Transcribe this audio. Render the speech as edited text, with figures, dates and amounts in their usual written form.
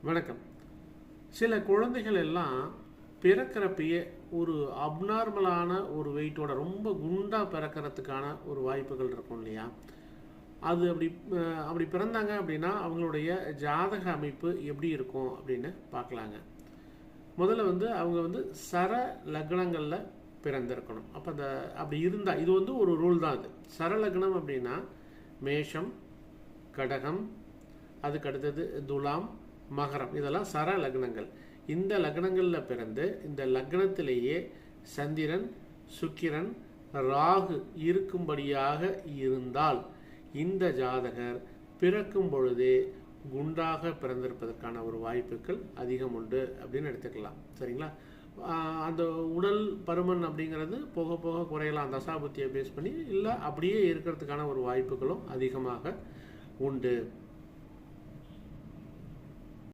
வணக்கம். சில குழந்தைகள் எல்லாம் பிறக்கிறப்பயே ஒரு அப்நார்மலான ஒரு வெயிட்டோட ரொம்ப குண்டா பிறக்கிறதுக்கான ஒரு வாய்ப்புகள் இருக்கும் இல்லையா? அது அப்படி பிறந்தாங்க அப்படின்னா அவங்களுடைய ஜாதக அமைப்பு எப்படி இருக்கும் அப்படின்னு பார்க்கலாங்க. முதல்ல அவங்க சர லக்னங்களில் பிறந்திருக்கணும். அப்போ அப்படி இருந்தால் இது ஒரு ரூல் தான். அது சர லக்னம் அப்படின்னா மேஷம், கடகம், அதுக்கு அடுத்தது துலாம், மகரம், இதெல்லாம் சர லக்னங்கள். இந்த லக்னங்களில் பிறந்து இந்த லக்னத்திலேயே சந்திரன், சுக்கிரன், ராகு இருக்கும்படியாக இருந்தால் இந்த ஜாதகர் பிறக்கும் பொழுதே குண்டாக பிறந்திருப்பதற்கான ஒரு வாய்ப்புகள் அதிகம் உண்டு அப்படின்னு எடுத்துக்கலாம். சரிங்களா? அந்த உடல் பருமன் அப்படிங்கிறது போக போக குறையலாம், தசாபுத்தியை பேஸ் பண்ணி, இல்லை அப்படியே இருக்கிறதுக்கான ஒரு வாய்ப்புகளும் அதிகமாக உண்டு.